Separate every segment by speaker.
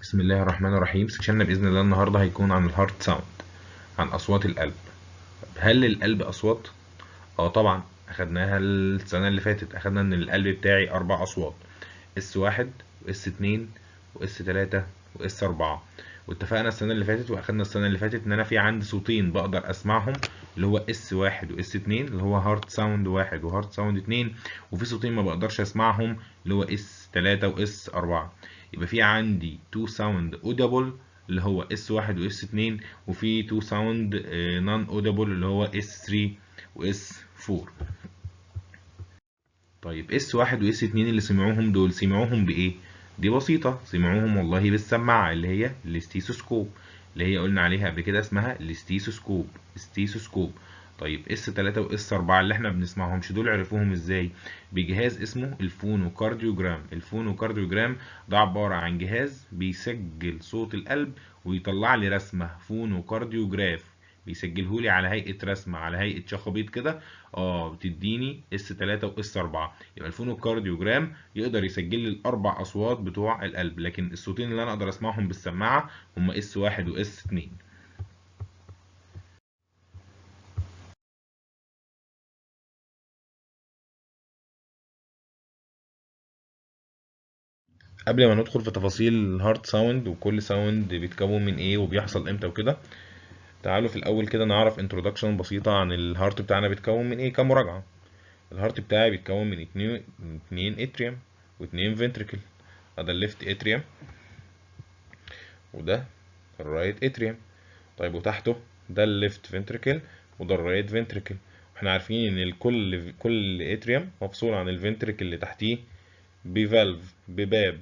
Speaker 1: بسم الله الرحمن الرحيم. سكشننا بإذن الله النهاردة هيكون عن الهارت ساوند، عن أصوات القلب. هل القلب أصوات؟ طبعا أخدناها السنة اللي فاتت، أخدنا إن القلب بتاعي أربع أصوات: اس واحد واس اتنين واس تلاتة واس أربعة. واتفقنا السنة اللي فاتت وأخدنا السنة اللي فاتت إن أنا في عندي صوتين بقدر أسمعهم، اللي هو اس واحد واس اتنين، اللي هو هارت ساوند واحد وهارت ساوند اتنين. وفي صوتين ما بقدرش أسمعهم، اللي هو اس تلاتة واس أربعة. يبقى في عندي تو ساوند اودابل، اللي هو اس واحد واس اتنين، وفي تو ساوند نون اودابل، اللي هو اس 3 واس 4. طيب اس واحد واس اتنين اللي سمعوهم دول سمعوهم بايه؟ دي بسيطة، سمعوهم والله بالسماعة اللي هي الاستيثوسكوب، اللي هي قلنا عليها قبل كده اسمها الاستيثوسكوب، استيثوسكوب. طيب اس 3 واس 4 اللي احنا بنسمعهمش دول عرفوهم ازاي؟ بجهاز اسمه الفونوكارديوجرام. الفونوكارديوجرام ده عبارة عن جهاز بيسجل صوت القلب ويطلع لي رسمة فونوكارديوجراف، بيسجلهولي على هيئة رسمة، على هيئة شخابيط كده. بتديني اس 3 واس 4. يبقى الفونوكارديوجرام يقدر يسجل لي الاربع اصوات بتوع القلب، لكن الصوتين اللي انا اقدر اسمعهم بالسماعه هم اس 1 واس 2. قبل ما ندخل في تفاصيل الهارت ساوند وكل ساوند بيتكون من ايه وبيحصل امتى وكده، تعالوا في الاول كده نعرف انترودكشن بسيطه عن الهارت بتاعنا بيتكون من ايه كمراجعه. الهارت بتاعي بيتكون من اتنين اتريوم واتنين فنتريكل. ده الليفت اتريوم وده الرايت اتريوم. طيب وتحته ده الليفت فنتريكل وده الرايت فنتريكل. احنا عارفين ان كل اتريوم مفصول عن الفنتريكل اللي تحتيه بفالف، بباب.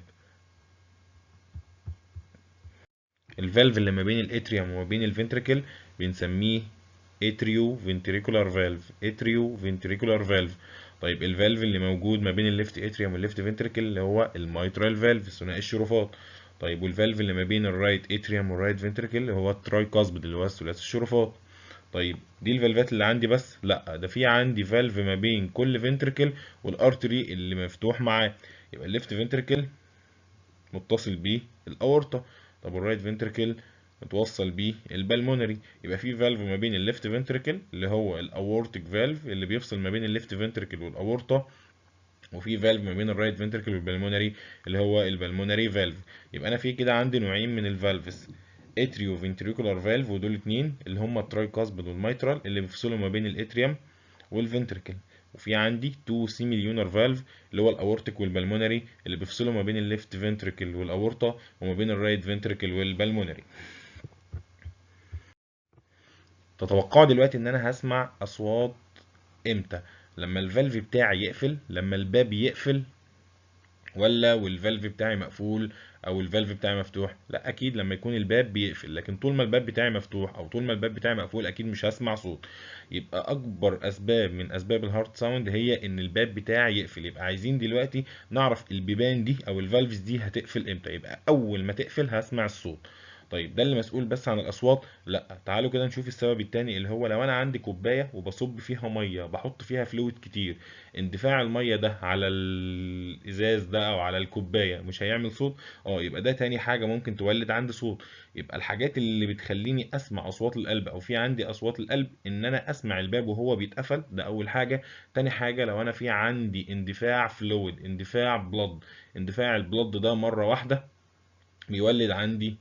Speaker 1: الفالف اللي ما بين الاتريوم وما بين الفنتريكل بنسميه اتريو فنتريكولار فالف، اتريو فنتريكولار فالف. طيب الفالف اللي موجود ما بين الليفت اتريوم والليفت فنتريكل اللي هو الميترال فالف، ثنائي الشرفات. طيب والفالف اللي ما بين الرايت اتريوم والرايت فنتريكل اللي هو التراي كاسبيد اللي هو الثلاثي الشرفات. طيب دي الفالفات اللي عندي بس؟ لا، ده في عندي فالف ما بين كل فنتريكل والارتري اللي مفتوح معاه. يبقى الليفت فنتريكل متصل بيه الاورطه، طب الرايت فنتريكل متوصل بيه البلمونري. يبقى في فالف ما بين الليفت فنتريكل اللي هو الاورتيك فالف اللي بيفصل ما بين الليفت فنتريكل والاورطه، وفي فالف ما بين الرايت فنتريكل والبلمونري اللي هو البلمونري فالف. يبقى انا في كده عندي نوعين من الفالفز: اتريو فنتريكولار فالف، ودول اتنين اللي هم التراي كاسبيد والميترال اللي بيفصلوا ما بين الاتريوم والفنتركل. وفي عندي تو سيميليونر فالف اللي هو الاورتيك والبلمونري اللي بيفصلوا ما بين الليفت فنتركل والاورطه وما بين الرايت فنتركل والبلمونري. تتوقعوا دلوقتي ان انا هسمع اصوات امتى؟ لما الفالف بتاعي يقفل، لما الباب يقفل، ولا والفالف بتاعي مقفول او الفالف بتاعي مفتوح؟ لا، اكيد لما يكون الباب بيقفل. لكن طول ما الباب بتاعي مفتوح او طول ما الباب بتاعي مقفول اكيد مش هسمع صوت. يبقى اكبر اسباب من اسباب الهارت ساوند هي ان الباب بتاعي يقفل. يبقى عايزين دلوقتي نعرف البيبان دي او الفالفز دي هتقفل امتى. يبقى اول ما تقفل هسمع الصوت. طيب ده اللي مسؤول بس عن الاصوات؟ لا، تعالوا كده نشوف السبب التاني، اللي هو لو انا عندي كوبايه وبصب فيها ميه، بحط فيها فلويد كتير، اندفاع الميه ده على الازاز ده او على الكوبايه مش هيعمل صوت؟ يبقى ده تاني حاجه ممكن تولد عندي صوت. يبقى الحاجات اللي بتخليني اسمع اصوات القلب او في عندي اصوات القلب ان انا اسمع الباب وهو بيتقفل، ده اول حاجه. تاني حاجه لو انا في عندي اندفاع فلويد، اندفاع بلد، اندفاع البلد ده مره واحده بيولد عندي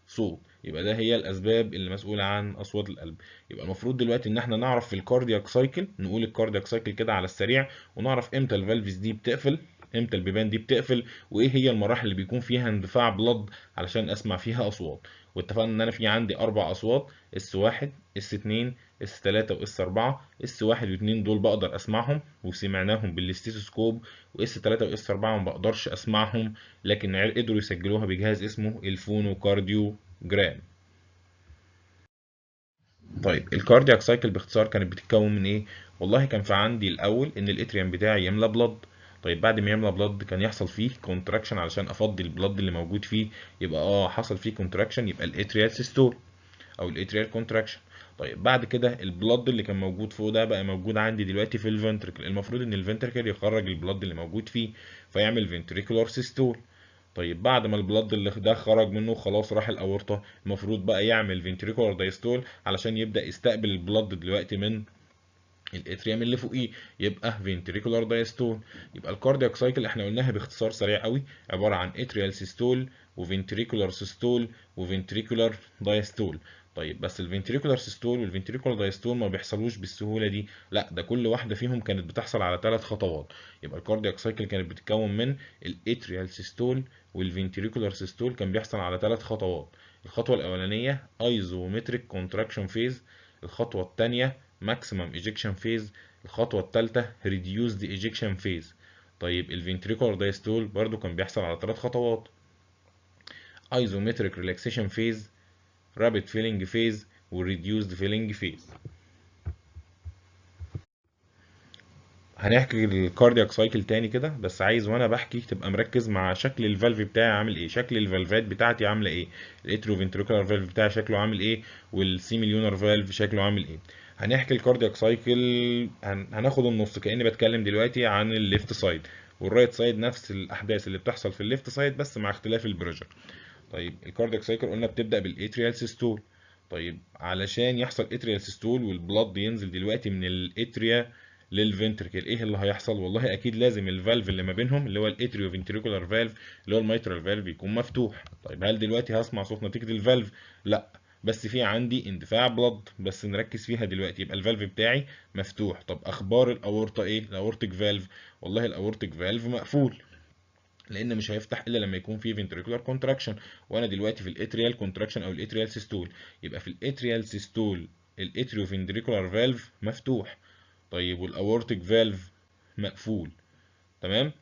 Speaker 1: صوت. يبقى ده هي الاسباب اللي مسؤوله عن اصوات القلب. يبقى المفروض دلوقتي ان احنا نعرف في الكاردياك سايكل، نقول الكاردياك سايكل كده على السريع، ونعرف امتى الفالفز دي بتقفل، امتى البيبان دي بتقفل، وايه هي المراحل اللي بيكون فيها اندفاع بلد علشان اسمع فيها اصوات. واتفقنا ان انا في عندي اربع اصوات: اس واحد، اس اتنين، اس تلاتة، واس اربعة. اس واحد واتنين دول بقدر اسمعهم وسمعناهم بالاستيثوسكوب، واس تلاتة واس اربعة ما بقدرش اسمعهم، لكن قدروا يسجلوها بجهاز اسمه الفونوكارديو جرام. طيب الكاردياك سايكل باختصار كانت بتتكون من ايه؟ والله كان في عندي الاول ان الاتريوم بتاعي يملى بلد. طيب بعد ما يملى بلد كان يحصل فيه كونتراكشن علشان افضي البلد اللي موجود فيه. يبقى حصل فيه كونتراكشن، يبقى الاتريال سيستول او الاتريال كونتراكشن. طيب بعد كده البلد اللي كان موجود فوق ده بقى موجود عندي دلوقتي في الفنتركل. المفروض ان الفنتركل يخرج البلد اللي موجود فيه فيعمل فنتريكولار سيستول. طيب بعد ما البلد اللي ده خرج منه خلاص راح الاورطه، المفروض بقى يعمل فنتريكولار دايستول علشان يبدا يستقبل البلد دلوقتي من الاتريوم اللي فوقيه، يبقى فنتريكولار دايستول. يبقى الكاردياك سايكل احنا قلناها باختصار سريع قوي، عباره عن اتريال سيستول وفنتريكولار سيستول وفنتريكولار دايستول. طيب بس الفنتريكولار سيستول والفنتريكولار دايستول ما بيحصلوش بالسهوله دي، لا ده كل واحده فيهم كانت بتحصل على 3 خطوات. يبقى الكاردياك سايكل كانت بتتكون من الاتريال سيستول والفنتريكولار سيستول، كان بيحصل على 3 خطوات. الخطوه الاولانيه ايزومتريك كونتراكشن فيز، الخطوه الثانيه ماكسيمم ايجكشن فيز، الخطوه الثالثه ريديوسد ايجكشن فيز. طيب الفنتريكولار دايستول برضو كان بيحصل على 3 خطوات، ايزومتريك ريلاكسيشن فيز، رابid فيلينج فيز، والريديوسد فيلينج فيز. هنحكي الكاردياك سايكل تاني كده، بس عايز وانا بحكي تبقى مركز مع شكل الفالف بتاعي عامل ايه، شكل الفالفات بتاعتي عامله ايه، الاترو فنتريكولار فالف بتاعي شكله عامل ايه، والسيميليونر فالف شكله عامل ايه. هنحكي الكاردياك سايكل، هناخد النص كاني بتكلم دلوقتي عن الليفت سايد والرايت سايد، نفس الاحداث اللي بتحصل في الليفت سايد بس مع اختلاف البريشر. طيب الكاردياك سايكل قلنا بتبدا بالاتريال سيستول. طيب علشان يحصل اتريال سيستول والبلد ينزل دلوقتي من الاتريا للفنتركل، ايه اللي هيحصل؟ والله اكيد لازم الفالف اللي ما بينهم اللي هو الاتريو فنتريكولار فالف اللي هو الميترال فالف يكون مفتوح. طيب هل دلوقتي هسمع صوت نتيجة الفالف؟ لا، بس في عندي اندفاع بلد، بس نركز فيها دلوقتي. يبقى الفالف بتاعي مفتوح. طب اخبار الاورطه ايه؟ الاورتيك فالف، والله الاورتيك فالف مقفول، لان مش هيفتح الا لما يكون في ventricular contraction، وانا دلوقتي في الاتريال كونتراكشن او الاتريال سيستول. يبقى في الاتريال سيستول الاتريو فنتريكولار فالف مفتوح. طيب والاورتيك فالف مقفول. تمام.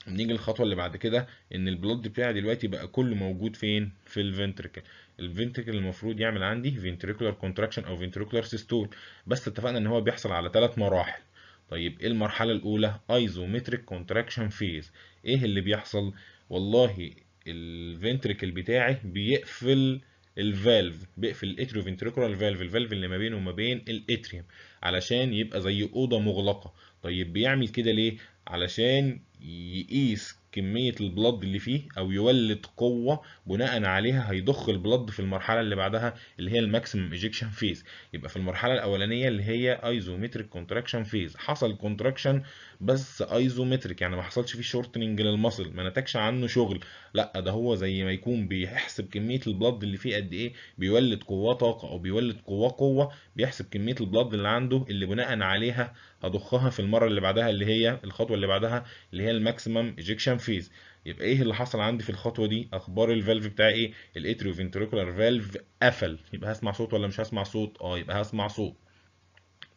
Speaker 1: نيجي للخطوه اللي بعد كده، ان البلود بتاعي دلوقتي بقى كله موجود فين؟ في الفنتريكل. الفنتريكل المفروض يعمل عندي ventricular contraction او ventricular systole، بس اتفقنا ان هو بيحصل على 3 مراحل. طيب ايه المرحله الاولى؟ ايزومتريك كونتراكشن فيز. ايه اللي بيحصل؟ والله الفنتريكل بتاعي بيقفل الفالف، بيقفل الاتريو فنتريكولار فالف، الفالف اللي ما بينه وما بين الاتريوم، علشان يبقى زي اوضه مغلقه. طيب بيعمل كده ليه؟ علشان يقيس كمية البلد اللي فيه او يولد قوة بناء عليها هيضخ البلد في المرحلة اللي بعدها اللي هي الماكسيمم ايجكشن فيز. يبقى في المرحلة الاولانية اللي هي ايزومتريك كونتراكشن فيز حصل كونتراكشن بس ايزومتريك، يعني ما حصلش فيه شورتنج للمصل، ما نتجش عنه شغل، لا ده هو زي ما يكون بيحسب كمية البلد اللي فيه قد ايه، بيولد قوة طاقة او بيولد قوة، بيحسب كمية البلد اللي عنده اللي بناء عليها هضخها في المرة اللي بعدها اللي هي الخطوة اللي بعدها اللي هي الماكسيمم ايجكشن فيز. يبقى ايه اللي حصل عندي في الخطوه دي؟ اخبار الفالف بتاعي ايه؟ الاتريو فنتريكولار فالف قفل. يبقى هسمع صوت ولا مش هسمع صوت؟ يبقى هسمع صوت.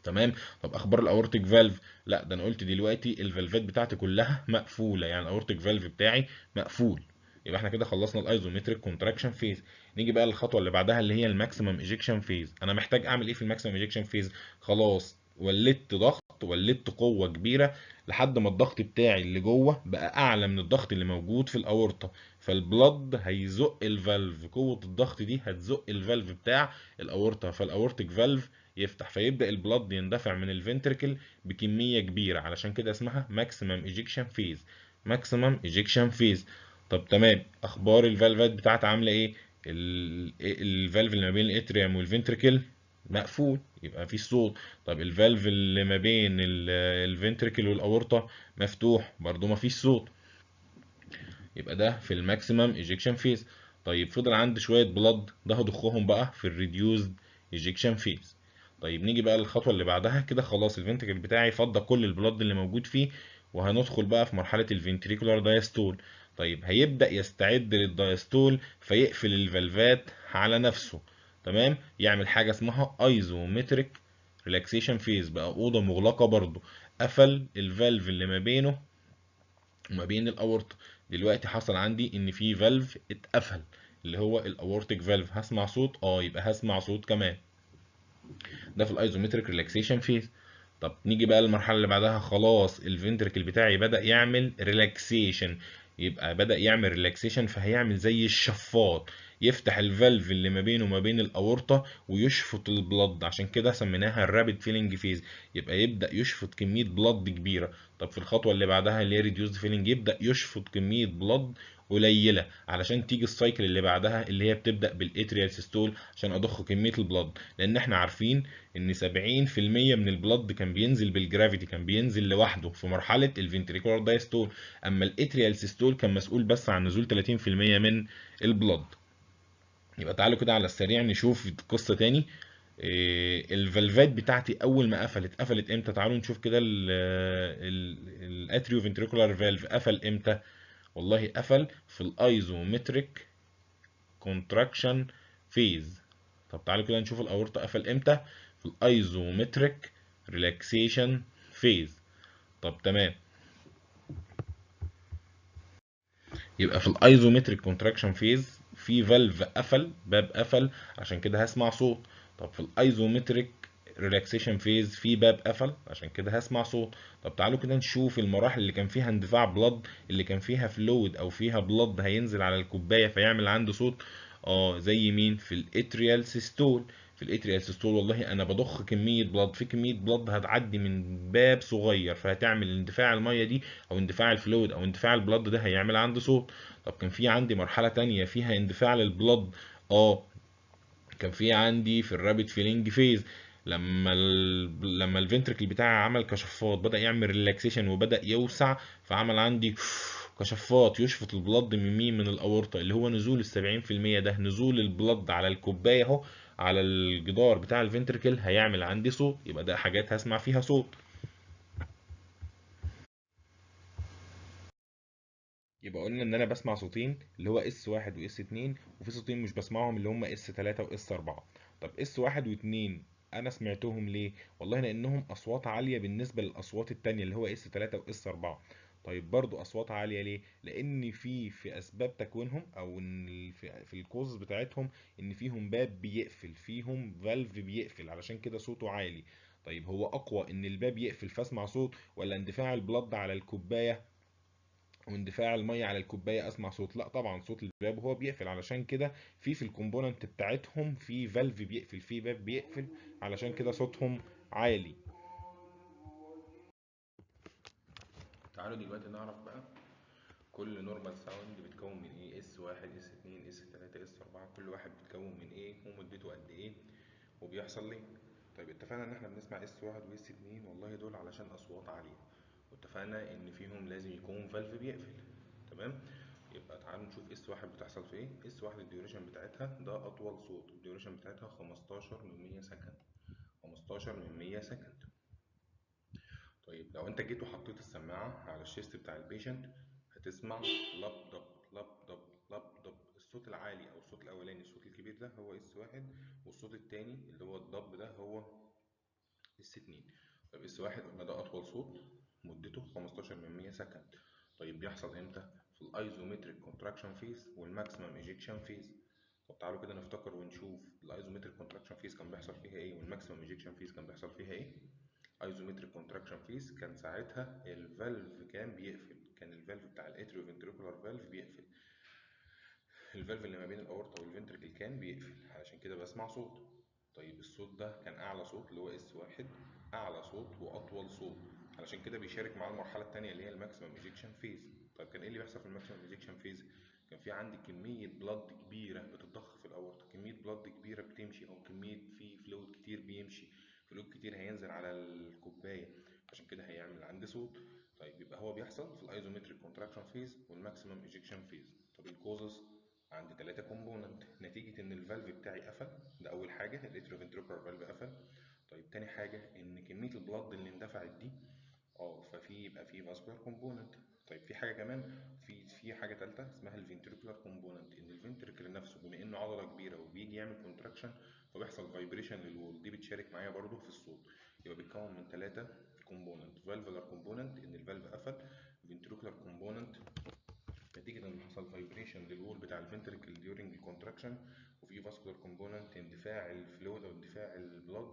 Speaker 1: تمام. طب اخبار الاورتيك فالف؟ لا ده انا قلت دلوقتي الفالفات بتاعتي كلها مقفوله، يعني الاورتيك فالف بتاعي مقفول. يبقى احنا كده خلصنا الايزومتريك كونتراكشن فيز. نيجي بقى للخطوه اللي بعدها اللي هي الماكسيمم ايجكشن فيز. انا محتاج اعمل ايه في الماكسيمم ايجكشن فيز؟ خلاص ولدت ضغط، ولدت قوه كبيره لحد ما الضغط بتاعي اللي جوه بقى اعلى من الضغط اللي موجود في الاورطه، فالبلد هيزق الفالف، قوه الضغط دي هتزق الفالف بتاع الاورطه، فالاورتيك فالف يفتح، فيبدأ البلد يندفع من الفنتركل بكمية كبيرة، علشان كده اسمها ماكسيمم ايجكشن فيز. ماكسيمم ايجكشن فيز. طب تمام، اخبار الفالفات بتاعتها عاملة ايه؟ الفالف اللي ما بين الاتريوم والفنتركل مقفول، يبقى مفيش صوت. طب الفالف اللي ما بين الفنتركل والاورطة مفتوح، برضو مفيش صوت. يبقى ده في الماكسيمم ايجكشن فيز. طيب فضل عندي شويه بلد، ده هضخهم بقى في الريديوزد ايجكشن فيز. طيب نيجي بقى للخطوه اللي بعدها، كده خلاص الفنتركل بتاعي فضى كل البلد اللي موجود فيه، وهندخل بقى في مرحله الفنتريكولار دايستول. طيب هيبدا يستعد للدايستول فيقفل الفالفات على نفسه. تمام. يعمل حاجه اسمها ايزومتريك ريلاكسيشن فيز، بقى اوضه مغلقه برضو، قفل الفالف اللي ما بينه وما بين الاورطه. دلوقتي حصل عندي ان في فالف اتقفل اللي هو الاورتيك فالف. هسمع صوت؟ يبقى هسمع صوت كمان. ده في الايزومتريك ريلاكسيشن فيز. طب نيجي بقى للمرحله اللي بعدها، خلاص الفنتركل بتاعي بدا يعمل ريلاكسيشن، يبقى بدا يعمل ريلاكسيشن فهيعمل زي الشفاط، يفتح الفالف اللي ما بينه وما بين الاورطه ويشفط البلد، عشان كده سميناها الرابid فيلينج فيز. يبقى يبدا يشفط كميه بلد كبيره. طب في الخطوه اللي بعدها اللي هي ريديوسد فيلينج، يبدا يشفط كميه بلد قليله علشان تيجي السايكل اللي بعدها اللي هي بتبدا بالاتريال سيستول عشان اضخ كميه البلد. لان احنا عارفين ان 70% من البلد كان بينزل بالجرافيتي، كان بينزل لوحده في مرحله الفنتريكولار دايستول، اما الاتريال سيستول كان مسؤول بس عن نزول 30% من البلد. يبقى تعالوا كده على السريع نشوف القصه تاني. الفالفات بتاعتي اول ما قفلت امتى؟ تعالوا نشوف كده الاتريو فنتريكولار فالف قفل امتى. والله قفل في الايزومتريك كونتراكشن فيز. طب تعالوا كده نشوف الاورطه قفل امتى. في الايزومتريك ريلاكسيشن فيز. طب تمام. يبقى في الايزومتريك كونتراكشن فيز في فالف قفل، باب قفل، عشان كده هسمع صوت. طب في الايزومتريك ريلاكسيشن فيز في باب قفل، عشان كده هسمع صوت. طب تعالوا كده نشوف المراحل اللي كان فيها اندفاع بلد، اللي كان فيها فلويد او فيها بلد هينزل على الكوبايه فيعمل عنده صوت. زي مين؟ في الاتريال سيستول. في الاتريال سيستول والله انا بضخ كميه بلد، في كميه بلد هتعدي من باب صغير فهتعمل اندفاع الميه دي او اندفاع الفلويد او اندفاع البلد ده هيعمل عندي صوت. طب كان في عندي مرحله تانية فيها اندفاع للبلد. اه كان في عندي في الرابid فيلينج فيز، لما الفنتركل بتاعي عمل كشفات، بدأ يعمل ريلاكسيشن وبدأ يوسع، فعمل عندي كشفات يشفط البلد من مين؟ من الاورطه، اللي هو نزول ال70% ده، نزول البلد على الكوبايه اهو، على الجدار بتاع الفنتركل هيعمل عندي صوت. يبقى ده حاجات هسمع فيها صوت. يبقى قلنا ان انا بسمع صوتين اللي هو اس واحد واس اتنين، وفي صوتين مش بسمعهم اللي هم اس تلاتة واس اربعة. طب اس واحد واتنين انا سمعتهم ليه؟ والله لانهم اصوات عالية بالنسبة للاصوات التانية اللي هو اس تلاتة واس اربعة. طيب برضو اصوات عالية ليه؟ لان في اسباب تكوينهم او ان في الكوز بتاعتهم ان فيهم باب بيقفل، فيهم فالف بيقفل، علشان كده صوته عالي. طيب هو اقوى ان الباب يقفل فاسمع صوت، ولا اندفاع البلد على الكوباية واندفاع الميه على الكوبايه اسمع صوت؟ لا طبعا صوت الباب وهو بيقفل. علشان كده في الكومبوننت بتاعتهم في فالف بيقفل، في باب بيقفل، علشان كده صوتهم عالي. تعالوا دلوقتي نعرف بقى كل نورمال ساوند بيتكون من ايه، اس واحد، اس اتنين، اس تلاتة، اس اربعة، كل واحد بيتكون من ايه ومدته قد ايه وبيحصل ليه. طيب اتفقنا ان احنا بنسمع اس واحد واس اتنين والله دول علشان اصوات عالية، واتفقنا ان فيهم لازم يكون فالف بيقفل. تمام. يبقى تعالوا نشوف اس واحد بتحصل في ايه. اس واحد الديوريشن بتاعتها ده اطول صوت، الديوريشن بتاعتها 15 من 100 سكند. 15 من 100 سكند. طيب لو انت جيت وحطيت السماعة على الشيست بتاع البيشنت هتسمع لب دب لب دب لب دب. الصوت العالي او الصوت الاولاني الصوت الكبير ده هو اس واحد، والصوت التاني اللي هو الدب ده هو اس اتنين. طيب اس واحد قلنا ده اطول صوت، مدته 15 من 100 سكند. طيب بيحصل امتى؟ في الايزومتريك كونتراكشن فيز والماكسيمم ايجيكشن فيز. طب تعالوا كده نفتكر ونشوف الايزومتريك كونتراكشن فيز كان بيحصل فيها ايه والماكسيمم ايجيكشن فيز كان بيحصل فيها ايه. ايزومتريك كونتراكشن فيز كان ساعتها الفالف كان بيقفل، كان الفالف بتاع الاتريو فنتريكولار فالف بيقفل، الفالف اللي ما بين الاورطه والفنتركل كان بيقفل، علشان كده بسمع صوت. طيب الصوت ده كان اعلى صوت اللي هو اس واحد، اعلى صوت واطول صوت، علشان كده بيشارك معاه المرحله الثانيه اللي هي الماكسيمم ايجيكشن فيز. طيب كان ايه اللي بيحصل في الماكسيمم ايجيكشن فيز؟ كان في عندي كميه بلاد كبيره بتتضخ في الاورطه، كميه بلاد كبيره بتمشي او كميه في فلويد كتير بيمشي، فلويد كتير هينزل على الكوبايه، عشان كده هيعمل عندي صوت. طيب يبقى هو بيحصل في الايزومتريك كونتراكشن فيز والماكسيمم ايجيكشن فيز. طب الكوزز عندي ثلاثة كومبوننت نتيجة ان الفالف بتاعي قفل، ده اول حاجة الاتروفنتريكولار فالف قفل. طيب تاني حاجة ان كمية البلد اللي اندفعت دي ففي يبقى في فاسكولار كومبوننت. طيب في حاجة كمان، في حاجة تالتة اسمها الفنتريكولار كومبوننت، ان الفنتريكل نفسه بما انه عضلة كبيرة وبيجي يعمل كونتراكشن فبيحصل فايبريشن للوول، دي بتشارك معايا برضو في الصوت. يبقى بيتكون من ثلاثة كومبوننت، فالفولار كومبوننت ان الفالف قفل، فنتريكولار كومبوننت نتيجة إن حصل فايبريشن للوول بتاع الفنتركل during الكونتراكشن، وفي فاسكولار كومبوننت اندفاع الفلويد أو اندفاع البلد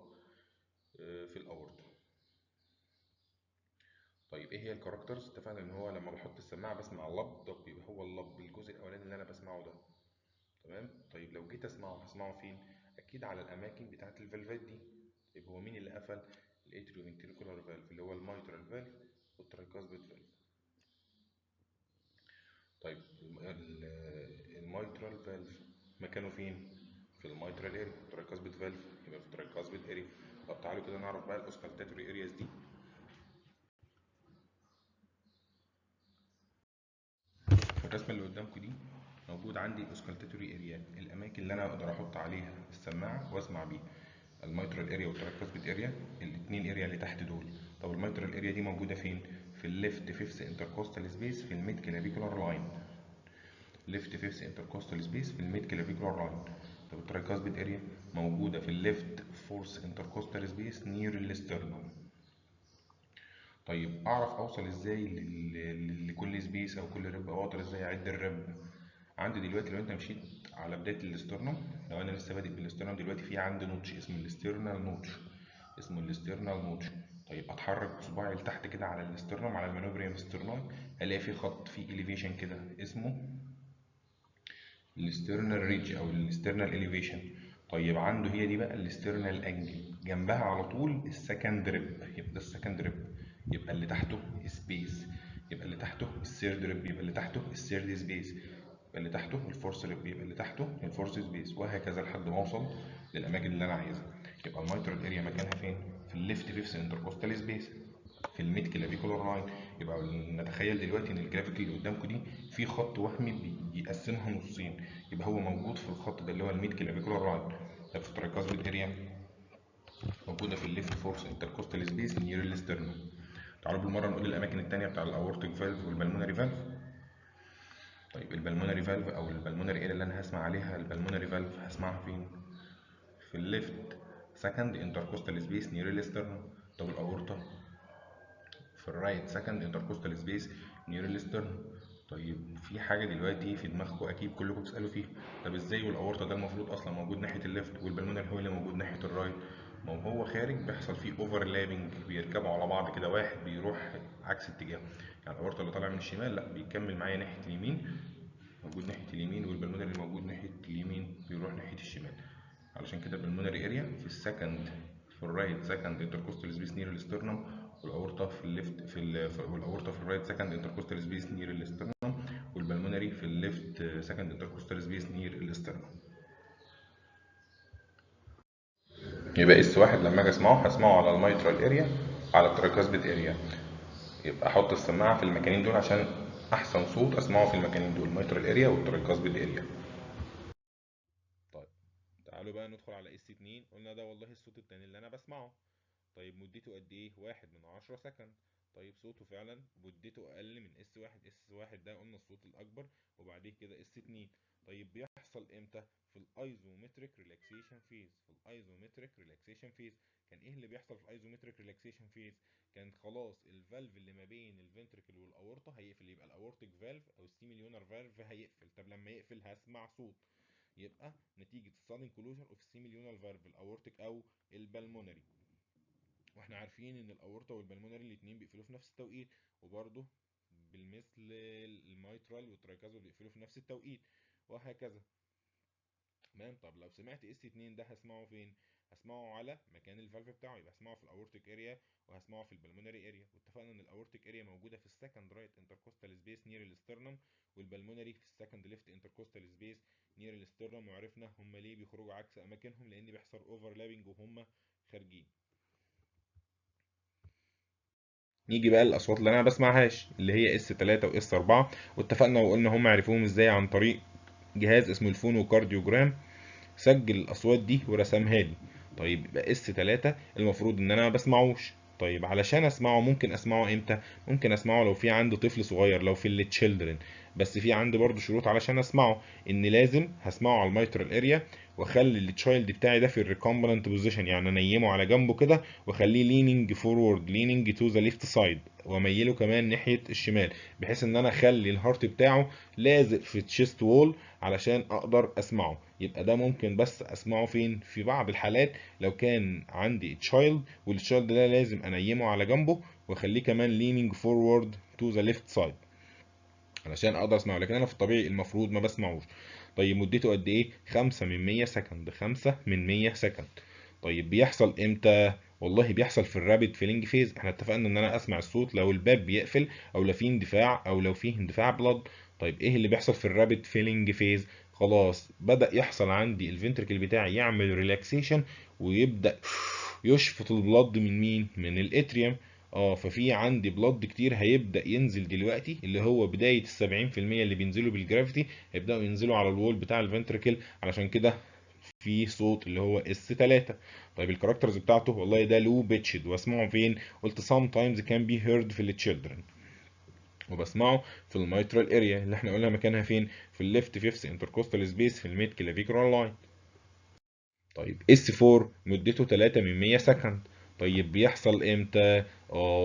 Speaker 1: في الأورطة. طيب إيه هي الكاركترز؟ اتفقنا إن هو لما بحط السماعة بسمع لب، طب يبقى هو اللب الجزء الأولاني اللي أنا بسمعه ده تمام. طيب لو جيت هسمعه فين؟ اكيد على الاماكن بتاعه الفالفات دي. طيب هو مين اللي قفل؟ الاتريو فنتريكولار فالف اللي هو الميترال فالف والترايكاسبيد فالف. طيب الميترال فالف مكانه فين؟ في الميترال اريا. الترايكاسبيد فالف يبقى في الترايكاسبيد اريا. طب تعالوا كده نعرف بقى الاوسكالتاتوري ارياز دي. في الرسمه اللي قدامكم دي موجود عندي الاوسكالتاتوري اريا، الاماكن اللي انا اقدر احط عليها السماعه واسمع بيها. الميترال اريا والترايكاسبيد اريا، الاثنين اريا اللي تحت دول. طب الميترال اريا دي موجوده فين؟ في الليفت فيفث انتركوستال سبيس في الميد كلافيكولار لاين. ليفت فيفث انتركوستال سبيس في الميد كلافيكولار لاين. طب الترايكاسبيد اريا موجوده في الليفت فورث انتركوستال سبيس نير الاسترنوم. طيب اعرف اوصل ازاي لكل سبيس او كل رب، او اقدر ازاي اعد الرب؟ عندي دلوقتي لو انت مشيت على بدايه الاسترنوم، لو انا لسه بادئ بالاسترنوم دلوقتي، في عندي نوتش اسمه الاسترنال نوتش، اسمه الاسترنال نوتش. طيب اتحرك بصباعي لتحت كده على الاسترنوم، على المانوبريم سترناي، الاقي في خط، في اليفيشن كده اسمه الاسترنال ريدج او الاسترنال اليفيشن. طيب عنده هي دي بقى الاسترنال انجل، جنبها على طول السكند ريب، يبقى ده السكند ريب، يبقى اللي تحته سبيس، يبقى اللي تحته الثيرد ريب، يبقى اللي تحته الثيرد سبيس، يبقى اللي تحته الفورث ريب، يبقى اللي تحته الفورث سبيس، وهكذا لحد ما اوصل للاماكن اللي انا عايزها. يبقى الميترال اريا مكانها فين؟ في الليفت فيفث انتركوستال سبيس في الميد كلافيكولار لاين. يبقى نتخيل دلوقتي ان الجرافيك اللي قدامكم دي في خط وهمي بيقسمها نصين، يبقى هو موجود في الخط ده اللي هو الميد كلافيكولار لاين. طب في الترايكاسبيد اريا موجوده في الليفت فورس انتركوستال سبيس نير الاسترنوم. تعالوا بالمره نقول الاماكن الثانيه بتاع الاورتيك فالف والبلمونري فالف. طيب البلمونري فالف او البلمونري اريا اللي انا هسمع عليها البلمونري فالف هسمعها فين؟ في الليفت سكند انتركوستال سبيس نير الاسترنوم. طب الاورطه في الرايت سكند انتركوستال سبيس نير الاسترنوم. طيب في حاجه دلوقتي في دماغكم اكيد كلكم بتسالوا فيها، طب ازاي والاورطه ده المفروض اصلا موجود ناحيه الليفت والبلمونري هو اللي موجود ناحيه الرايت؟ ما هو خارج بيحصل فيه اوفرلابنج، بيركبوا على بعض كده، واحد بيروح عكس اتجاهه. يعني الاورطه اللي طالع من الشمال لا بيكمل معايا ناحيه اليمين، موجود ناحيه اليمين، والبلمونري اللي موجود ناحيه اليمين بيروح ناحيه الشمال. علشان كده البلمونري اريا في السكند، في الرايت سكند انتركوستال سبيس نير الاسترنم، والاورطه في الليفت والاورطه في الرايت سكند انتركوستال سبيس نير الاسترنم، والبلمونري في الليفت سكند انتركوستال سبيس نير الاسترنم. يبقى اس واحد لما اجي اسمعه هسمعه على الميترال اريا، على التراكاسبيد اريا. يبقى احط السماعه في المكانين دول عشان احسن صوت اسمعه في المكانين دول، الميترال اريا والتراكاسبيد اريا. طيب تعالوا بقى ندخل على اس 2. قلنا ده والله الصوت التاني اللي انا بسمعه. طيب مدته قد ايه؟ 1/10 سكند. طيب صوته فعلا مدته اقل من اس واحد. اس واحد ده قلنا الصوت الاكبر، وبعديه كده اس 2. طيب بيحصل امتى؟ في الايزومتريك ريلاكسيشن فيز. في الايزومتريك ريلاكسيشن فيز كان ايه اللي بيحصل في الايزومتريك ريلاكسيشن فيز؟ كان خلاص الفالف اللي ما بين الفنتركل والاورطه هيقفل، يبقى الاورتيك فالف او السيميليونر فالف هيقفل. طب لما يقفل هسمع صوت، يبقى نتيجه السادن كلوجر اوف السيميليونر فالف الاورتيك او البلمونري. واحنا عارفين ان الاورطه والبلمونري الاتنين بيقفلوا في نفس التوقيت، وبرضه بالمثل الميترال والترايكازول بيقفلوا في نفس التوقيت، وهكذا. تمام. طب لو سمعت اس 2 ده هسمعه فين؟ هسمعه على مكان الفالف بتاعه، يبقى هسمعه في الاورتيك اريا وهسمعه في البلمونري اريا. واتفقنا ان الاورتيك اريا موجوده في السكند رايت انتركوستال سبيس نير الاسترنم، والبلمونري في السكند ليفت انتركوستال سبيس نير الاسترنم. وعرفنا هم ليه بيخرجوا عكس اماكنهم، لان بيحصل اوفرلابنج وهم خارجين. نيجي بقى للاصوات اللي انا ما بسمعهاش، اللي هي اس 3 واس 4. واتفقنا وقلنا هم عرفوهم ازاي، عن طريق جهاز اسمه الفونو كارديوجرام، سجل الاصوات دي ورسمها لي. طيب يبقى اس 3 المفروض ان انا ما بسمعوش. طيب علشان اسمعه ممكن اسمعه امتى؟ ممكن اسمعه لو في عندي طفل صغير، لو في التشيلدرن. بس في عندي برضو شروط علشان اسمعه، ان لازم هسمعه على الميترال اريا، واخلي التشايلد بتاعي ده في الريكومبننت بوزيشن، يعني انيمه على جنبه كده، واخليه ليننج فورورد، ليننج تو ذا ليفت سايد، واميله كمان ناحيه الشمال، بحيث ان انا اخلي الهارت بتاعه لازق في التشيست وول علشان اقدر اسمعه. يبقى ده ممكن بس اسمعه فين؟ في بعض الحالات لو كان عندي تشايلد، والتشايلد ده لازم انيمه على جنبه واخليه كمان leaning forward to the left side علشان اقدر اسمعه، لكن انا في الطبيعي المفروض ما بسمعوش. طيب مدته قد ايه؟ 5 من 100 سكند، 5 من 100 سكند. طيب بيحصل امتى؟ والله بيحصل في الرابid فيلينج فيز. احنا اتفقنا ان انا اسمع الصوت لو الباب بيقفل، او لو فيه اندفاع، او لو فيه اندفاع بلد. طيب ايه اللي بيحصل في الرابid فيلينج فيز؟ خلاص بدأ يحصل عندي الفنتركل بتاعي يعمل ريلاكسيشن، ويبدأ يشفط البلد من مين؟ من الاتريوم. اه، ففي عندي بلد كتير هيبدأ ينزل دلوقتي، اللي هو بداية ال70% اللي بينزلوا بالجرافيتي هيبدأوا ينزلوا على الوول بتاع الفنتركل. علشان كده في صوت اللي هو اس 3. طيب الكاركترز بتاعته، والله ده لو بيتشد، واسمعه فين؟ قلت sometimes can be heard في التشيلدرن، وبسمعه في الميترال اريا اللي احنا قلنا مكانها فين؟ في الليفت فيفث انتركوستال سبيس في الميد كلافيكولار لاين. طيب اس 4 مدته 3 من 100 سكند. طيب بيحصل امتى؟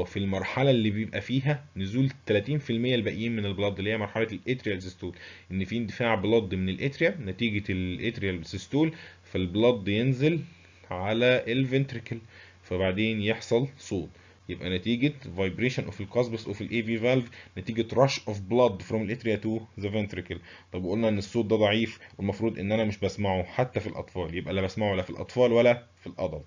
Speaker 1: في المرحله اللي بيبقى فيها نزول 30% الباقيين من البلد، اللي هي مرحله الاتريال سيستول، ان في اندفاع بلد من الاتريا نتيجه الاتريال سيستول، فالبلد ينزل على الفنتريكل، فبعدين يحصل صوت. يبقى نتيجة vibration of القصبس of ال AV valve، نتيجة rush of blood from الاتريا to the ventricle. طب وقلنا ان الصوت ده ضعيف، والمفروض ان انا مش بسمعه حتى في الاطفال، يبقى لا بسمعه لا في الاطفال ولا في الادلت.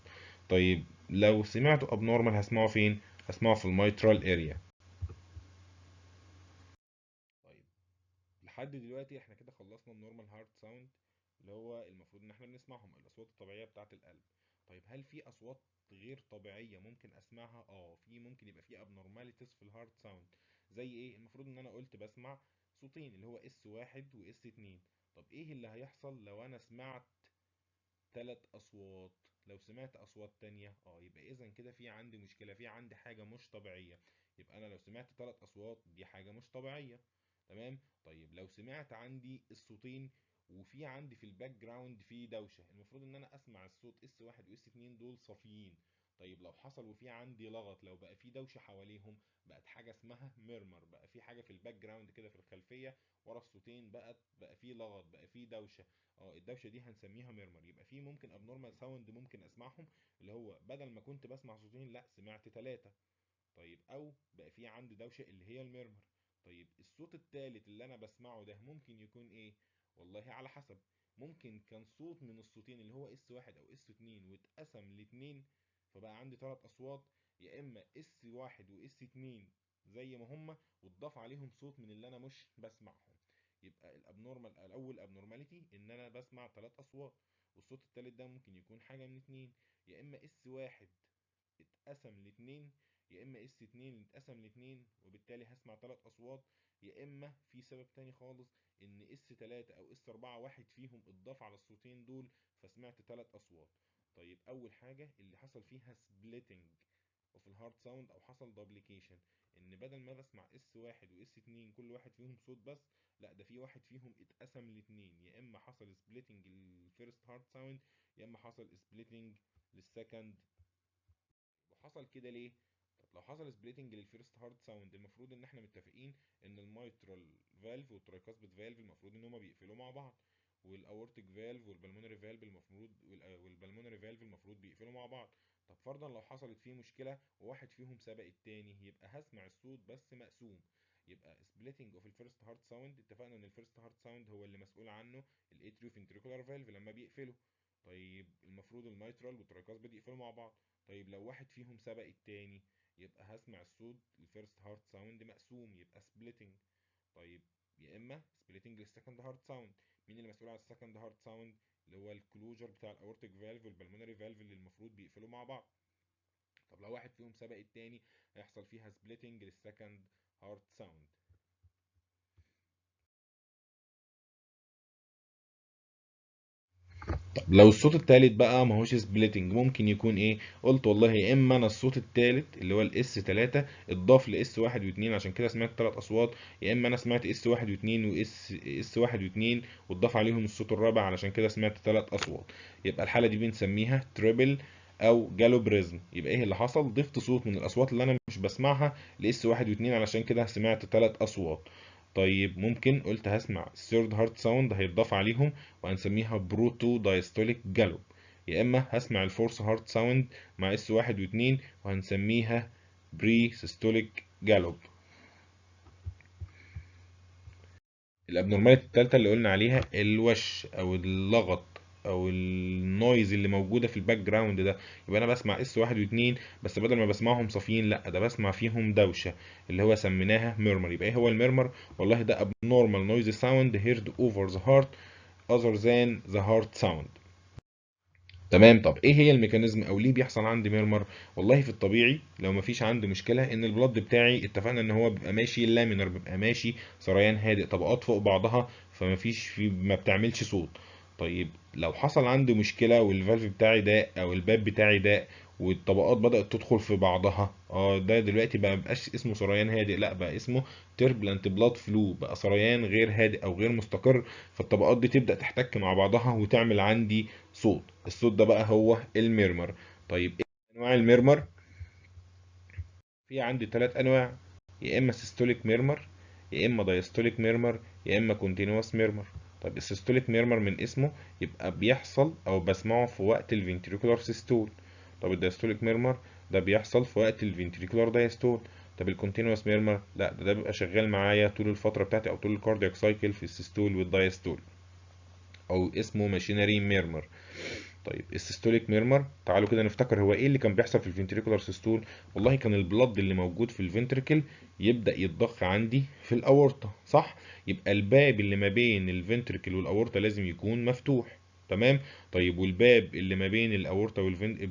Speaker 1: طيب لو سمعته abnormal هسمعه فين؟ هسمعه في الميترال اريا. طيب لحد دلوقتي احنا كده خلصنا النورمال هارت ساوند، اللي هو المفروض ان احنا بنسمعهم، الاصوات الطبيعيه بتاعه القلب. طيب هل في اصوات غير طبيعيه ممكن اسمعها؟ في ممكن يبقى في abnormalities في الهارت ساوند. زي ايه؟ المفروض ان انا قلت بسمع صوتين اللي هو اس واحد واس اتنين. طب ايه اللي هيحصل لو انا سمعت ثلاث اصوات؟ لو سمعت اصوات تانية، يبقى اذا كده في عندي مشكلة، في عندي حاجة مش طبيعية. يبقى انا لو سمعت ثلاث اصوات دي حاجة مش طبيعية. تمام. طيب لو سمعت عندي الصوتين، وفي عندي في الباك جراوند في دوشة، المفروض ان انا اسمع الصوت اس واحد واس اتنين دول صافيين. طيب لو حصل وفي عندي لغط، لو بقى في دوشة حواليهم، بقت حاجة اسمها ميرمر، بقى في حاجة في الباك جراوند كده في الخلفية ورا الصوتين، بقى في لغط، بقى في دوشة. الدوشه دي هنسميها ميرمر. يبقى في ممكن ابنورمال ساوند ممكن اسمعهم، اللي هو بدل ما كنت بسمع صوتين لا سمعت ثلاثه. طيب او بقى في عندي دوشه اللي هي الميرمر. طيب الصوت الثالث اللي انا بسمعه ده ممكن يكون ايه؟ والله على حسب. ممكن كان صوت من الصوتين اللي هو اس واحد او اس اتنين واتقسم لاتنين، فبقى عندي ثلاث اصوات. يا اما اس واحد واس اتنين زي ما هما، واتضاف عليهم صوت من اللي انا مش بسمعهم. يبقى الابنورمال الاول ابنورماليتي ان انا بسمع ثلاث اصوات، والصوت الثالث ده ممكن يكون حاجه من اتنين. يا اما اس واحد اتقسم لاتنين، يا اما اس اتنين اتقسم لاتنين وبالتالي هسمع تلات اصوات، يا اما في سبب تاني خالص ان اس تلاتة او اس اربعة واحد فيهم اتضاف على الصوتين دول فسمعت تلات اصوات. طيب اول حاجة اللي حصل فيها سبليتنج وفي الهارد ساوند، او حصل دوبليكيشن، ان بدل ما بسمع اس واحد واس اتنين كل واحد فيهم صوت بس، لا ده في واحد فيهم اتقسم لاتنين. يا اما حصل سبليتنج للفيرست هارد ساوند، يا اما حصل سبليتنج للسكند. وحصل كده ليه؟ طب لو حصل سبليتنج للفيرست هارد ساوند، المفروض ان احنا متفقين ان الميترال فالف والترايكاسبيد فالف المفروض ان هما بيقفلوا مع بعض، والاورتيك فالف والبلمونري فالف المفروض والبلمونري فالف المفروض بيقفلوا مع بعض. طب فرضا لو حصلت فيه مشكله وواحد فيهم سبق التاني، يبقى هسمع الصوت بس مقسوم. يبقى سبليتنج اوف الفيرست هارد ساوند، اتفقنا ان الفيرست هارد ساوند هو اللي مسؤول عنه الاتريو فنتريكولار فالف لما بيقفلوا. طيب المفروض الميترال والترايكاسبيد يقفلوا مع بعض. طيب لو واحد فيهم سبق التاني، يبقى هسمع الصوت الفيرست هارت ساوند مقسوم، يبقى سبليتنج. طيب يا اما سبليتنج للسكند هارت ساوند. مين اللي مسؤول عن السكند هارت ساوند؟ اللي هو الكلوجر بتاع الاورتيك فالف والبلمونري فالف اللي المفروض بيقفلوا مع بعض. طب لو واحد فيهم سبق التاني، هيحصل فيها سبليتنج للسكند هارت ساوند. لو الصوت التالت بقى ماهوش سبليتنج، ممكن يكون ايه؟ قلت والله يا اما انا الصوت التالت اللي هو الاس 3 اتضاف لاس واحد واتنين عشان كده سمعت تلات اصوات، يا اما انا سمعت اس واحد واتنين اس واحد واتنين واتضاف عليهم الصوت الرابع علشان كده سمعت تلات اصوات. يبقى الحالة دي بنسميها تريبل او جالوبريزم. يبقى ايه اللي حصل؟ ضفت صوت من الاصوات اللي انا مش بسمعها لاس واحد واتنين علشان كده سمعت تلات اصوات. طيب ممكن قلت هسمع الثيرد هارت ساوند هيتضاف عليهم وهنسميها بروتو دايستوليك جالوب، يا اما هسمع الفورس هارت ساوند مع اس واحد واتنين وهنسميها بري سيستوليك جالوب. الابنورماليتي التالتة اللي قلنا عليها الوش او اللغط او النويز اللي موجوده في الباك جراوند ده. يبقى انا بسمع اس واحد واتنين، بس بدل ما بسمعهم صافيين لا ده بسمع فيهم دوشه، اللي هو سميناها ميرمر. يبقى ايه هو الميرمر؟ والله ده abnormal noisy sound heard over the heart other than the heart sound. تمام. طب ايه هي الميكانيزم او ليه بيحصل عندي ميرمر؟ والله في الطبيعي لو مفيش عندي مشكله ان البلد بتاعي اتفقنا ان هو بيبقى ماشي لامينر، بيبقى ماشي سريان هادئ، طبقات فوق بعضها، فمفيش في ما بتعملش صوت. طيب لو حصل عندي مشكله والفالف بتاعي ضاق او الباب بتاعي ضاق والطبقات بدأت تدخل في بعضها، ده دلوقتي بقى مبقاش اسمه سريان هادئ، لا بقى اسمه تربلنت بلاد فلو، بقى سريان غير هادئ او غير مستقر. فالطبقات دي تبدأ تحتك مع بعضها وتعمل عندي صوت. الصوت ده بقى هو الميرمر. طيب ايه انواع الميرمر؟ في عندي ثلاث انواع، يا اما سيستوليك ميرمر، يا اما دايستوليك ميرمر، يا اما كونتينوس ميرمر. طب السيستوليك ميرمر من اسمه يبقى بيحصل او بسمعه في وقت الفنتريكولار سيستول. طب الدايستوليك ميرمر ده بيحصل في وقت الفنتريكولار دايستول. طب الكونتينوس ميرمر لا ده بيبقى شغال معايا طول الفتره بتاعتي او طول الكاردياك سايكل في السيستول والدايستول، او اسمه ماشينري ميرمر. طيب السيستوليك ميرمر، تعالوا كده نفتكر هو ايه اللي كان بيحصل في الفنتريكولار سيستول. والله كان البلد اللي موجود في الفنتريكل يبدأ يتضخ عندي في الأورطة، صح؟ يبقى الباب اللي ما بين الفنتريكل والأورطة لازم يكون مفتوح. تمام. طيب والباب اللي ما بين الأورطة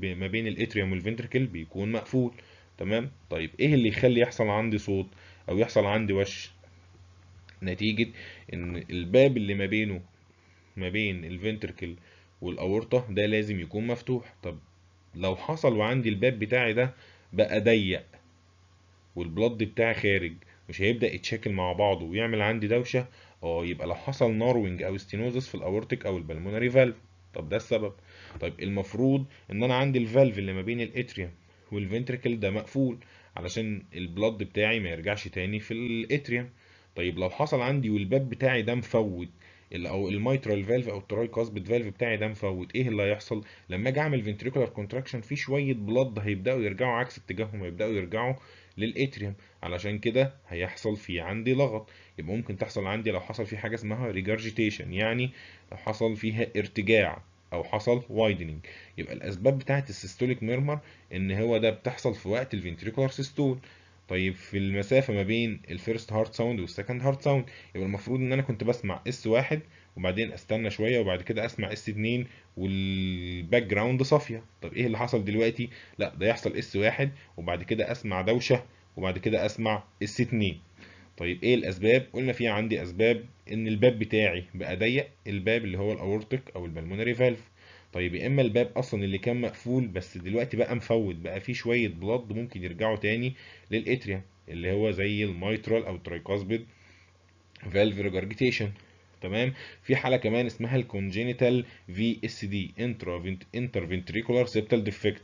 Speaker 1: ما بين الاتريوم والفنتريكل بيكون مقفول. تمام. طيب ايه اللي يخلي يحصل عندي صوت او يحصل عندي وش؟ نتيجة ان الباب اللي ما بين الفنتركل والاورطة ده لازم يكون مفتوح. طب لو حصل وعندي الباب بتاعي ده بقى ضيق والبلد بتاعي خارج، مش هيبدأ يتشكل مع بعضه ويعمل عندي دوشة؟ يبقى لو حصل ناروينج او ستينوزس في الاورتيك او البلمونري فالف. طب ده السبب. طيب المفروض ان انا عندي الفالف اللي ما بين الاتريوم والفنتركل ده مقفول علشان البلد بتاعي ما يرجعش تاني في الاتريوم. طيب لو حصل عندي والباب بتاعي ده مفوت، او الميترال فالف او التراي كاسبيد فالف بتاعي ده مفوت، ايه اللي هيحصل؟ لما اجي اعمل فنتريكولار كونتراكشن في شويه بلد هيبداوا يرجعوا عكس اتجاههم، هيبداوا يرجعوا للاتريوم، علشان كده هيحصل في عندي لغط. يبقى ممكن تحصل عندي لو حصل في حاجه اسمها ريجارجيتيشن، يعني لو حصل فيها ارتجاع او حصل وايدنينج. يبقى الاسباب بتاعه السيستوليك ميرمر ان هو ده بتحصل في وقت الفنتريكولار سيستول. طيب في المسافه ما بين الفيرست هارت ساوند والسكند هارت ساوند، يبقى المفروض ان انا كنت بسمع اس واحد وبعدين استنى شويه وبعد كده اسمع اس 2 والباك جراوند صافيه. طب ايه اللي حصل دلوقتي؟ لا ده يحصل اس واحد وبعد كده اسمع دوشه وبعد كده اسمع اس 2. طيب ايه الاسباب؟ قلنا في عندي اسباب ان الباب بتاعي بقى ضيق، الباب اللي هو الاورتيك او البلمونري فالف. طيب يا اما الباب اصلا اللي كان مقفول بس دلوقتي بقى مفوت، بقى فيه شويه بلاد ممكن يرجعوا تاني للاتريا، اللي هو زي الميترال او الترايكاسبيد فالف ريجرجيتيشن. تمام. في حاله كمان اسمها الكونجينيتال في اس دي، انترفنتريكولار سيبتال ديفكت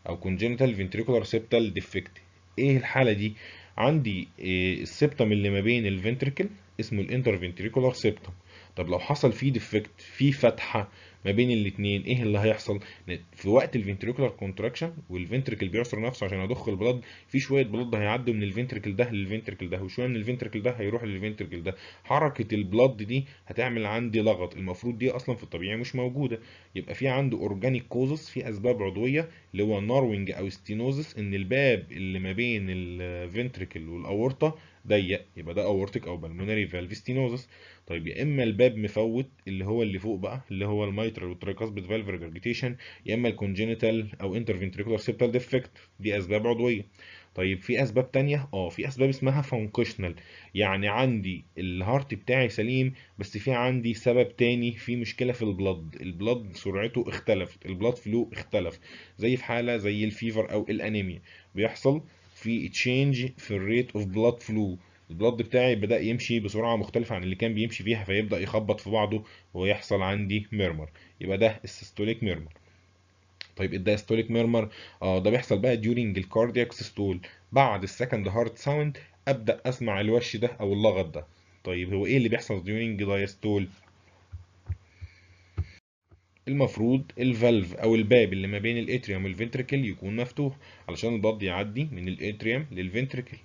Speaker 1: او كونجينيتال فنتريكولار سيبتال ديفكت. ايه الحاله دي؟ عندي السبتم اللي ما بين الفنتريكل اسمه الانترفنتريكولار سيبتم. طب لو حصل فيه ديفكت، في فتحه ما بين الاثنين، ايه اللي هيحصل؟ في وقت الفنتريكولار كونتراكشن والفنتريكل بيعصر نفسه عشان يضخ البلد، في شويه بلد هيعدوا من الفنتريكل ده للفنتريكل ده وشويه من الفنتريكل ده هيروح للفنتريكل ده. حركه البلد دي هتعمل عندي لغط، المفروض دي اصلا في الطبيعي مش موجوده. يبقى في عنده اورجانيك كوزس، في اسباب عضويه اللي هو ناروينج او ستينوزس، ان الباب اللي ما بين الفنتريكل والاورطه ضيق، يبقى ده اورتيك او بالمونري فالف ستينوزس. طيب يا اما الباب مفوت اللي هو اللي فوق بقى اللي هو الميترال والترايكاسبيد فالف ريجرجيتيشن، يا اما الكونجينيتال او انترفنتريكولار سيبتال ديفكت، دي اسباب عضويه. طيب في اسباب تانية، في اسباب اسمها فانكشنال، يعني عندي الهارت بتاعي سليم بس في عندي سبب تاني، في مشكله في البلد سرعته اختلفت، البلد فلو اختلف، زي في حاله زي الفيفر او الانيميا، بيحصل في تشينج في الريت اوف بلاد فلو، البلد بتاعي بدأ يمشي بسرعة مختلفة عن اللي كان بيمشي فيها فيبدأ يخبط في بعضه ويحصل عندي ميرمر، يبقى ده السيستوليك ميرمر. طيب الدايستوليك ميرمر، ده بيحصل بقى during الكاردياك سيستول، بعد السكند هارت ساوند أبدأ أسمع الوش ده أو اللغط ده. طيب هو إيه اللي بيحصل during دايستول؟ المفروض الفالف أو الباب اللي ما بين الاتريوم والفنتريكل يكون مفتوح علشان البلد يعدي من الاتريوم للفنتريكل.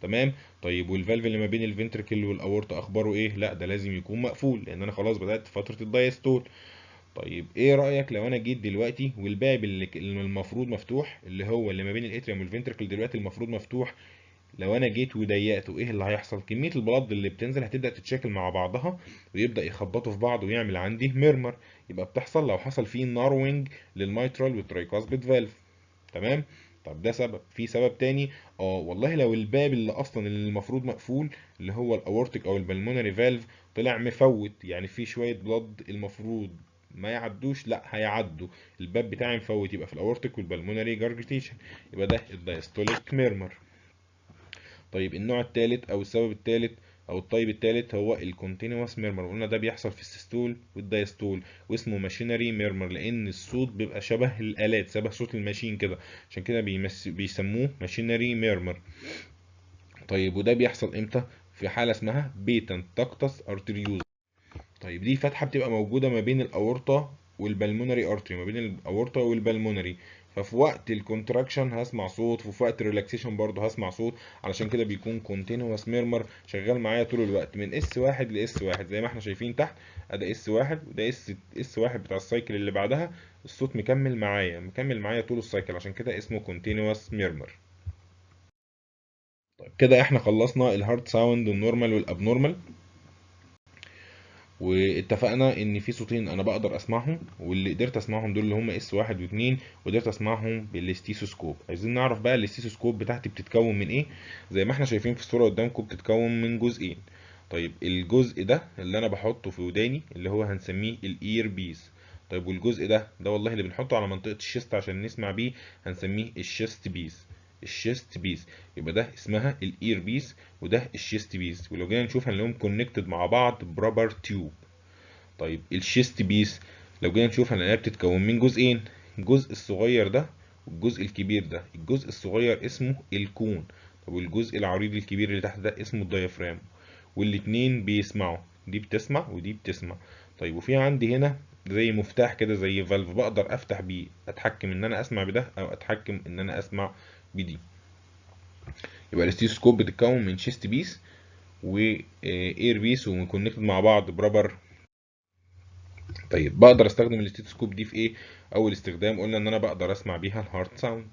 Speaker 1: تمام. طيب والفالف اللي ما بين الفنتركل والاورطه اخباره ايه؟ لا ده لازم يكون مقفول، لان انا خلاص بدات فتره الدايستول. طيب ايه رايك لو انا جيت دلوقتي والباب اللي المفروض مفتوح، اللي هو اللي ما بين الاتريوم والفنتركل دلوقتي المفروض مفتوح، لو انا جيت وضيقته ايه اللي هيحصل؟ كميه البلد اللي بتنزل هتبدا تتشاكل مع بعضها، ويبدا يخبطوا في بعض ويعمل عندي ميرمر. يبقى بتحصل لو حصل فيه ناروينج للميترال والترايكاسبيد فالف. تمام. طب ده سبب. في سبب تاني، والله لو الباب اللي اصلا اللي المفروض مقفول، اللي هو الاورتيك او البلمونري فالف، طلع مفوت، يعني في شويه بلد المفروض ما يعدوش لا هيعدوا، الباب بتاعي مفوت، يبقى في الاورتيك والبلمونري جارجيتيشن، يبقى ده الدايستوليك ميرمر. طيب النوع الثالث او السبب الثالث او الطيب الثالث هو الكونتينوس ميرمر. قلنا ده بيحصل في السيستول والدايستول، واسمه ماشينري ميرمر، لان الصوت بيبقى شبه الالات، شبه صوت الماشين كده، عشان كده بيسموه ماشينري ميرمر. طيب وده بيحصل امتى؟ في حاله اسمها بيتنت تاكتس ارتريوز. طيب دي فتحة بتبقى موجودة ما بين الأورطة والبلمونري ارتري، ما بين الأورطة والبلمونري، ففي وقت الكونتراكشن هسمع صوت، وفي وقت الريلاكسيشن برضه هسمع صوت، علشان كده بيكون كونتينوس ميرمر شغال معايا طول الوقت من اس واحد لاس واحد، زي ما احنا شايفين تحت، ادي اس واحد وده اس واحد بتاع السايكل اللي بعدها، الصوت مكمل معايا طول السايكل، عشان كده اسمه كونتينوس ميرمر. طيب كده احنا خلصنا الهارد ساوند والنورمال والابنورمال، واتفقنا ان في صوتين انا بقدر اسمعهم، واللي قدرت اسمعهم دول اللي هم اس واحد واتنين، وقدرت اسمعهم بالاستيثوسكوب. عايزين نعرف بقى الاستيثوسكوب بتاعتي بتتكون من ايه. زي ما احنا شايفين في الصورة قدامكم بتتكون من جزئين. طيب الجزء ده اللي انا بحطه في وداني اللي هو هنسميه الاير بيس. طيب والجزء ده والله اللي بنحطه على منطقة الشيست عشان نسمع بيه، هنسميه الشيست بيس. الشيست بيس. يبقى ده اسمها الاير بيس، وده الشيست بيس، ولو جينا نشوف هنلاقيهم كونكتد مع بعض برابر تيوب. طيب الشيست بيس لو جينا نشوف هنلاقيها بتتكون من جزئين، الجزء الصغير ده والجزء الكبير ده. الجزء الصغير اسمه الكون، طب والجزء العريض الكبير اللي تحت ده اسمه الديافرام، والاتنين بيسمعوا، دي بتسمع ودي بتسمع. طيب وفي عندي هنا زي مفتاح كده، زي فالف، بقدر افتح بيه اتحكم ان انا اسمع بده او اتحكم ان انا اسمع بدي. يبقى الاستيثوسكوب بتتكون من شيست بيس واير بيس وكونكتد مع بعض برابر. طيب بقدر استخدم الاستيتوسكوب دي في ايه؟ اول استخدام قلنا ان انا بقدر اسمع بيها الهارت ساوند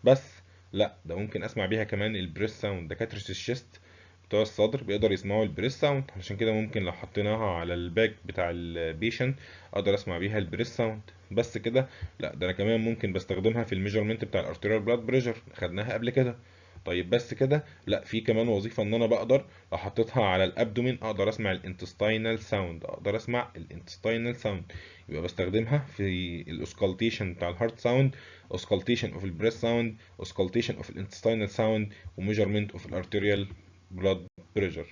Speaker 1: بس. لا ده ممكن اسمع بيها كمان البريس ساوند. دكاترة الشيست بتوع الصدر بيقدر يسمعوا البريس ساوند، علشان كده ممكن لو حطيناها على الباك بتاع البيشنت اقدر اسمع بيها البريس ساوند. بس كده؟ لا ده انا كمان ممكن بستخدمها في الميجرمنت بتاع الارتيريال بلاد بريشر، خدناها قبل كده. طيب بس كده؟ لا في كمان وظيفة، ان انا بقدر لو حطيتها على الابدومين اقدر اسمع الانتستينال ساوند، يبقى بستخدمها في الاوسكالتيشن بتاع الهارت ساوند، اوسكالتيشن اوف البريس ساوند، اوسكالتيشن اوف الانتستينال ساوند، وميجرمنت اوف الارتيريال بلاد بريشر.